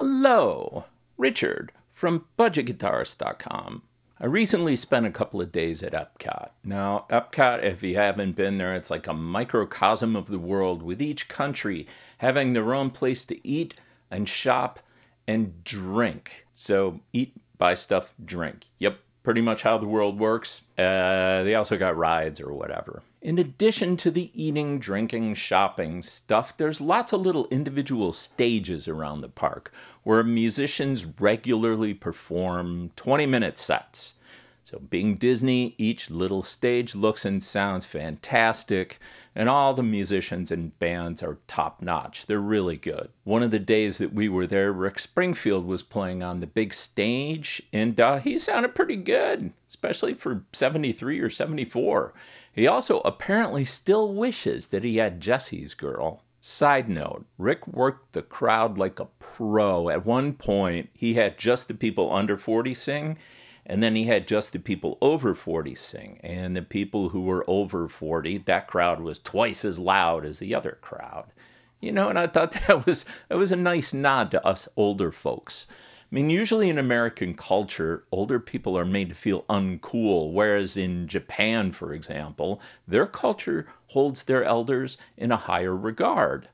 Hello, Richard from budgetguitarist.com. I recently spent a couple of days at Epcot. Now, Epcot, if you haven't been there, it's like a microcosm of the world, with each country having their own place to eat and shop and drink. So eat, buy stuff, drink. Yep, pretty much how the world works. They also got rides or whatever. In addition to the eating, drinking, shopping stuff, there's lots of little individual stages around the park where musicians regularly perform 20-minute sets. So being Disney, each little stage looks and sounds fantastic, and all the musicians and bands are top-notch. They're really good. One of the days that we were there, Rick Springfield was playing on the big stage, and he sounded pretty good, especially for 73 or 74. He also apparently still wishes that he had Jesse's Girl. Side note, Rick worked the crowd like a pro. At one point, he had just the people under 40 sing, and then he had just the people over 40 sing. And the people who were over 40, that crowd was twice as loud as the other crowd. You know, and I thought that was a nice nod to us older folks. I mean, usually in American culture, older people are made to feel uncool, whereas in Japan, for example, their culture holds their elders in a higher regard.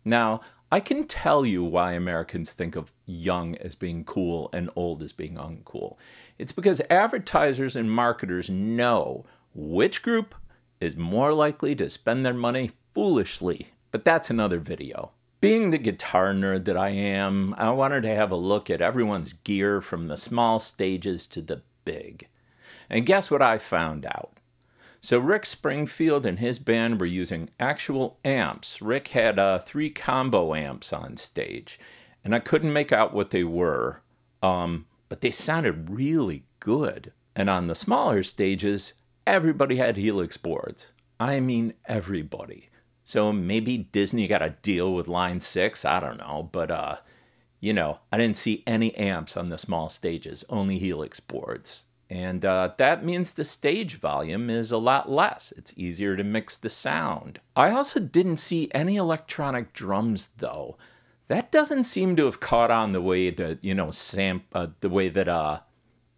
Now, I can tell you why Americans think of young as being cool and old as being uncool. It's because advertisers and marketers know which group is more likely to spend their money foolishly. But that's another video. Being the guitar nerd that I am, I wanted to have a look at everyone's gear from the small stages to the big. And guess what I found out? So Rick Springfield and his band were using actual amps. Rick had 3 combo amps on stage, and I couldn't make out what they were, but they sounded really good. And on the smaller stages, everybody had Helix boards. I mean, everybody. So maybe Disney got a deal with Line 6, I don't know, but, you know, I didn't see any amps on the small stages, only Helix boards. And that means the stage volume is a lot less. It's easier to mix the sound. I also didn't see any electronic drums, though. That doesn't seem to have caught on the way that, you know, the way that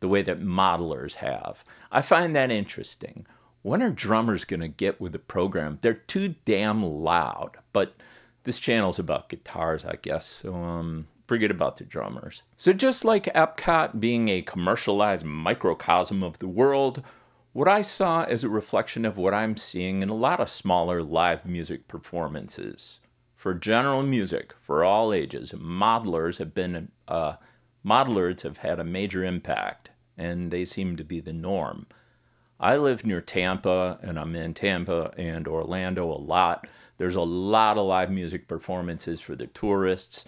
modelers have. I find that interesting. When are drummers going to get with the program? They're too damn loud. But this channel's about guitars, I guess, so forget about the drummers. So just like Epcot being a commercialized microcosm of the world, what I saw is a reflection of what I'm seeing in a lot of smaller live music performances. For general music, for all ages, modelers have had a major impact, and they seem to be the norm. I live near Tampa, and I'm in Tampa and Orlando a lot. There's a lot of live music performances for the tourists,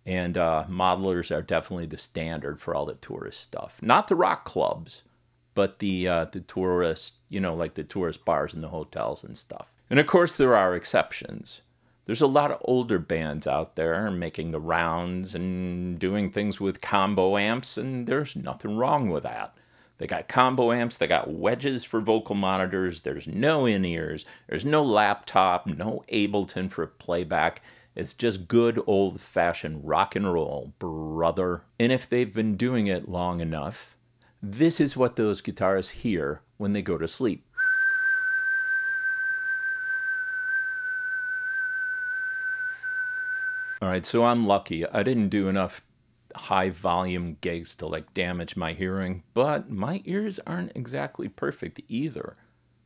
and modelers are definitely the standard for all the tourist stuff. Not the rock clubs, but the tourist, you know, like the tourist bars and the hotels and stuff. And of course, there are exceptions. There's a lot of older bands out there making the rounds and doing things with combo amps, and there's nothing wrong with that. They got combo amps, they got wedges for vocal monitors, there's no in-ears, there's no laptop, no Ableton for playback. It's just good old-fashioned rock and roll, brother. And if they've been doing it long enough, this is what those guitarists hear when they go to sleep. All right, so I'm lucky. I didn't do enough high volume gigs to like damage my hearing, but my ears aren't exactly perfect either.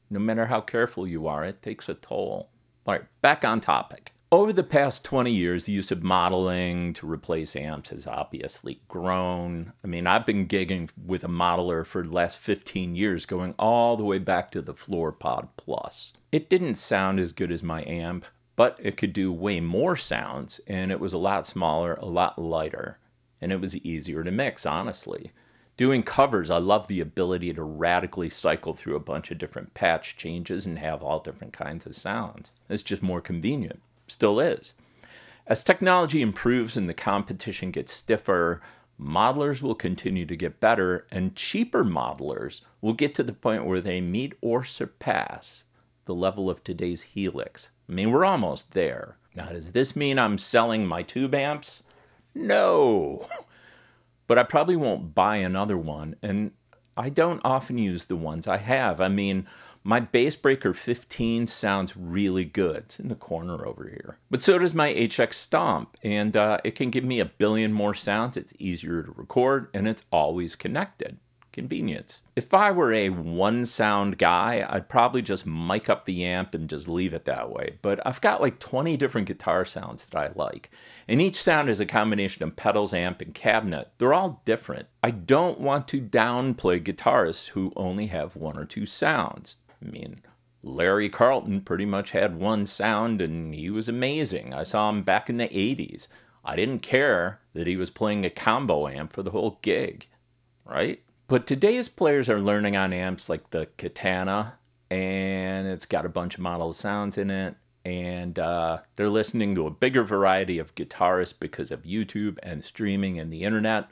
No matter how careful you are, it takes a toll. All right, back on topic. Over the past 20 years, the use of modeling to replace amps has obviously grown. I mean, I've been gigging with a modeler for the last 15 years, going all the way back to the FloorPod Plus. It didn't sound as good as my amp, but it could do way more sounds, and it was a lot smaller, a lot lighter. And it was easier to mix, honestly. Doing covers, I love the ability to radically cycle through a bunch of different patch changes and have all different kinds of sounds. It's just more convenient. Still is. As technology improves and the competition gets stiffer, modelers will continue to get better, and cheaper modelers will get to the point where they meet or surpass the level of today's Helix. I mean, we're almost there. Now, does this mean I'm selling my tube amps? No! But I probably won't buy another one, and I don't often use the ones I have. I mean, my Bassbreaker 15 sounds really good. It's in the corner over here. But so does my HX Stomp, and it can give me a billion more sounds. It's easier to record, and it's always connected. Convenience. If I were a one sound guy, I'd probably just mic up the amp and just leave it that way. But I've got like 20 different guitar sounds that I like. And each sound is a combination of pedals, amp, and cabinet. They're all different. I don't want to downplay guitarists who only have one or two sounds. I mean, Larry Carlton pretty much had one sound and he was amazing. I saw him back in the 80s. I didn't care that he was playing a combo amp for the whole gig, right? But today's players are learning on amps like the Katana, and it's got a bunch of model sounds in it, and they're listening to a bigger variety of guitarists because of YouTube and streaming and the internet.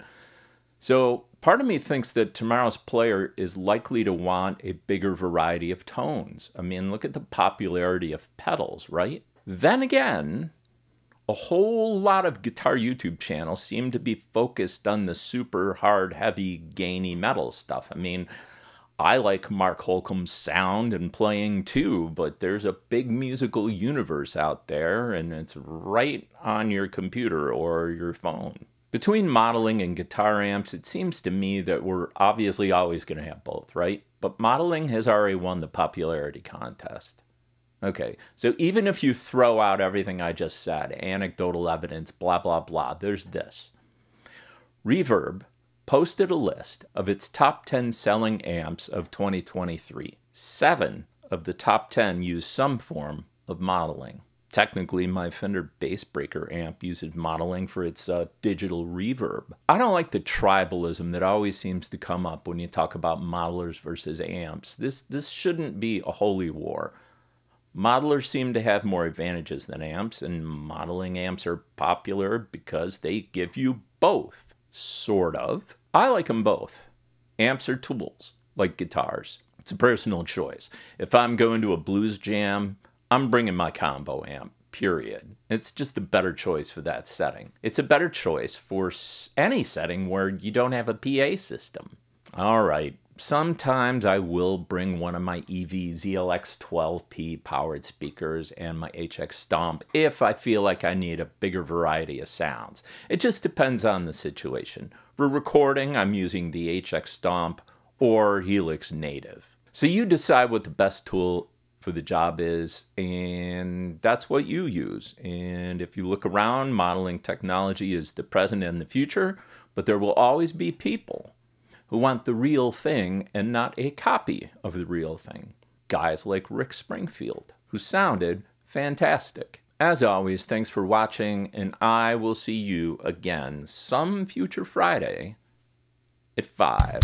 So part of me thinks that tomorrow's player is likely to want a bigger variety of tones. I mean, look at the popularity of pedals, right? Then again, a whole lot of guitar YouTube channels seem to be focused on the super hard, heavy, gainy metal stuff. I mean, I like Mark Holcomb's sound and playing too, but there's a big musical universe out there, and it's right on your computer or your phone. Between modeling and guitar amps, it seems to me that we're obviously always going to have both, right? But modeling has already won the popularity contest. Okay, so even if you throw out everything I just said, anecdotal evidence, blah, blah, blah, there's this. Reverb posted a list of its top 10 selling amps of 2023. 7 of the top 10 use some form of modeling. Technically, my Fender Bassbreaker amp uses modeling for its digital reverb. I don't like the tribalism that always seems to come up when you talk about modelers versus amps. This shouldn't be a holy war. Modelers seem to have more advantages than amps, and modeling amps are popular because they give you both, sort of. I like them both. Amps are tools, like guitars. It's a personal choice. If I'm going to a blues jam, I'm bringing my combo amp, period. It's just a better choice for that setting. It's a better choice for any setting where you don't have a PA system. All right. Sometimes I will bring one of my EV ZLX 12P powered speakers and my HX Stomp if I feel like I need a bigger variety of sounds. It just depends on the situation. For recording, I'm using the HX Stomp or Helix Native. So you decide what the best tool for the job is, and that's what you use. And if you look around, modeling technology is the present and the future, but there will always be people who want the real thing and not a copy of the real thing. Guys like Rick Springfield, who sounded fantastic. As always, thanks for watching, and I will see you again some future Friday at 5.